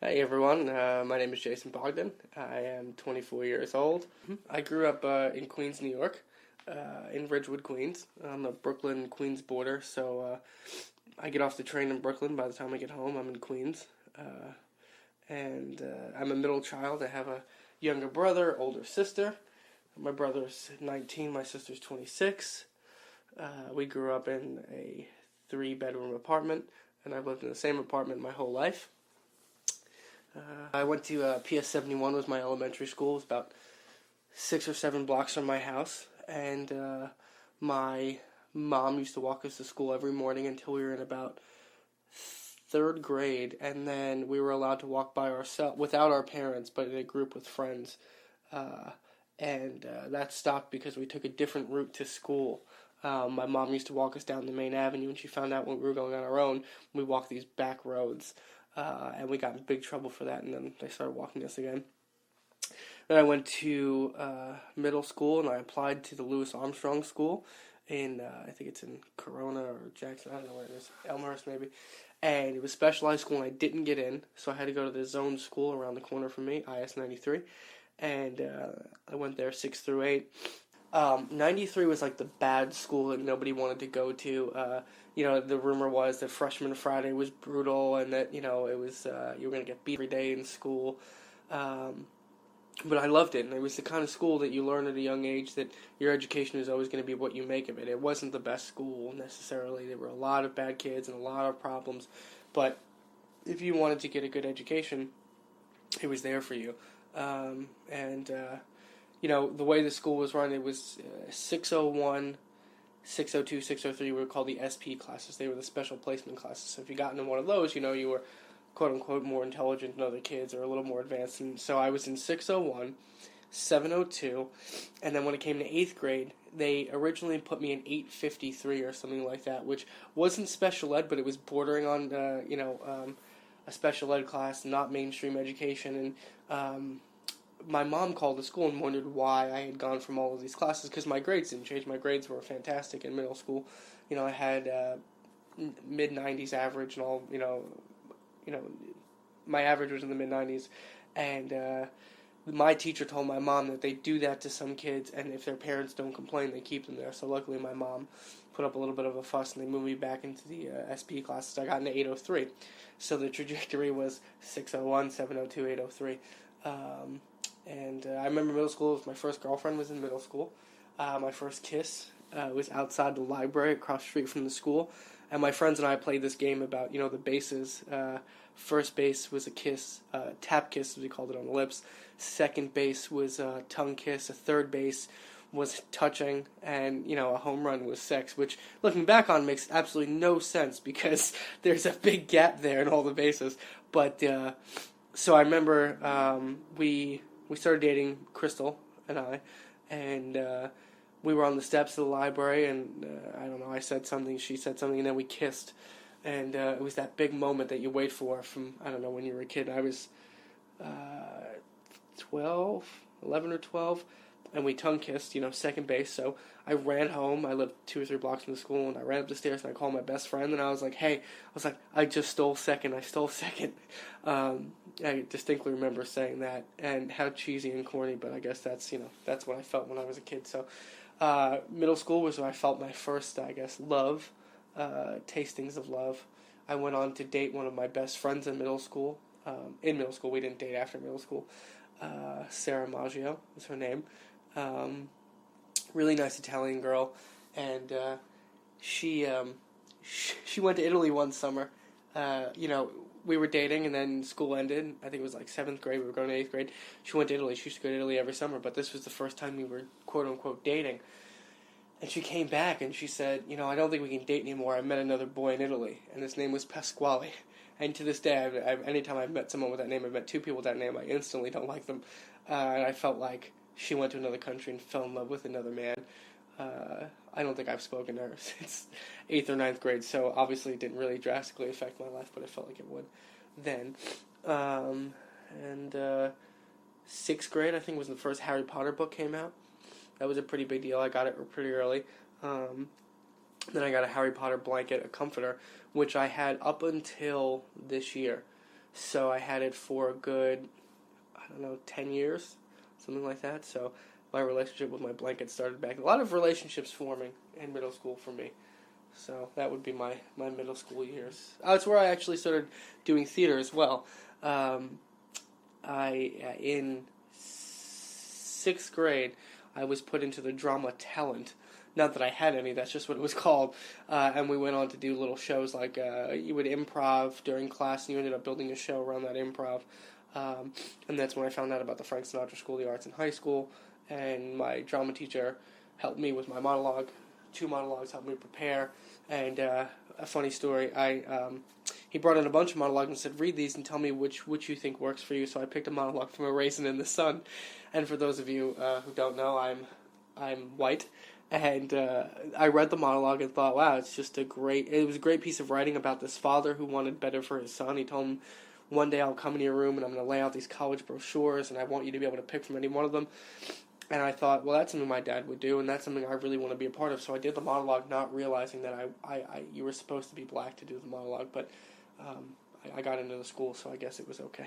Hey everyone, my name is Jason Bogdan. I am 24 years old. I grew up in Queens, New York, in Ridgewood, Queens, on the Brooklyn-Queens border. So I get off the train in Brooklyn. By the time I get home, I'm in Queens. And I'm a middle child. I have a younger brother, older sister. My brother's 19, my sister's 26. We grew up in a three-bedroom apartment, and I've lived in the same apartment my whole life. I went to PS 71 was my elementary school. It was about 6 or 7 blocks from my house, and my mom used to walk us to school every morning until we were in about third grade, and then we were allowed to walk by ourselves without our parents, but in a group with friends. And that stopped because we took a different route to school. My mom used to walk us down the main avenue, and she found out when we were going on our own, we walked these back roads. And we got in big trouble for that, and then they started walking us again. Then I went to middle school, and I applied to the Louis Armstrong School in, I think it's in Corona or Jackson, I don't know where it is, Elmhurst maybe. And it was specialized school, and I didn't get in, so I had to go to the zone school around the corner from me, IS 93. And I went there 6 through 8. 93 was like the bad school that nobody wanted to go to. The rumor was that Freshman Friday was brutal and that, it was, you were going to get beat every day in school. But I loved it, and it was the kind of school that you learn at a young age that your education is always going to be what you make of it. It wasn't the best school, necessarily. There were a lot of bad kids and a lot of problems. But if you wanted to get a good education, it was there for you. The way the school was run, it was 601, 602, 603 were called the SP classes. They were the special placement classes. So if you got into one of those, you were quote-unquote more intelligent than other kids or a little more advanced. And so I was in 601, 702, and then when it came to 8th grade, they originally put me in 853 or something like that, which wasn't special ed, but it was bordering on, a special ed class, not mainstream education. And my mom called the school and wondered why I had gone from all of these classes, because my grades didn't change. My grades were fantastic in middle school. I had mid-90s average and all, my average was in the mid-90s. And my teacher told my mom that they do that to some kids, and if their parents don't complain, they keep them there. So luckily my mom put up a little bit of a fuss, and they moved me back into the SP classes. I got into 803. So the trajectory was 601, 702, 803. I remember middle school, my first girlfriend was in middle school. My first kiss was outside the library across the street from the school. And my friends and I played this game about, the bases. First base was a kiss, tap kiss as we called it on the lips. Second base was a tongue kiss. A third base was touching. And, a home run was sex, which looking back on makes absolutely no sense because there's a big gap there in all the bases. But, so I remember we started dating, Crystal and I, and we were on the steps of the library, and I don't know, I said something, she said something, and then we kissed. And it was that big moment that you wait for from, I don't know, when you were a kid. I was 11 or 12, and we tongue kissed, second base. So I ran home. I lived 2 or 3 blocks from the school, and I ran up the stairs, and I called my best friend, and I was like, hey, I just stole second. I stole second. I distinctly remember saying that, and how cheesy and corny, but I guess that's what I felt when I was a kid. So middle school was where I felt my first, love, tastings of love. I went on to date one of my best friends in middle school. In middle school, we didn't date after middle school. Sarah Maggio was her name. Really nice Italian girl, and she went to Italy one summer. We were dating, and then school ended. I think it was like 7th grade. We were going to 8th grade. She went to Italy. She used to go to Italy every summer, but this was the first time we were quote-unquote dating. And she came back, and she said, I don't think we can date anymore. I met another boy in Italy, and his name was Pasquale. And to this day, anytime I've met someone with that name, I've met 2 people with that name, I instantly don't like them. And I felt like she went to another country and fell in love with another man. I don't think I've spoken to her since 8th or 9th grade, so obviously it didn't really drastically affect my life, but I felt like it would then. 6th grade, I think, was the first Harry Potter book came out. That was a pretty big deal. I got it pretty early. Then I got a Harry Potter blanket, a comforter, which I had up until this year. So I had it for a good, 10 years, something like that. So my relationship with my blanket started back. A lot of relationships forming in middle school for me. So that would be my middle school years. It's where I actually started doing theater as well. In 6th grade, I was put into the drama talent. Not that I had any, that's just what it was called. And we went on to do little shows like you would improv during class, and you ended up building a show around that improv. And that's when I found out about the Frank Sinatra School of the Arts in high school. And my drama teacher helped me with my monologue. 2 monologues helped me prepare. And a funny story, he brought in a bunch of monologues and said, read these and tell me which you think works for you. So I picked a monologue from A Raisin in the Sun. And for those of you who don't know, I'm white. And I read the monologue and thought, wow, it was a great piece of writing about this father who wanted better for his son. He told him, one day I'll come into your room and I'm going to lay out these college brochures and I want you to be able to pick from any one of them. And I thought, well, that's something my dad would do, and that's something I really want to be a part of. So I did the monologue, not realizing that you were supposed to be black to do the monologue, but I got into the school, so I guess it was okay.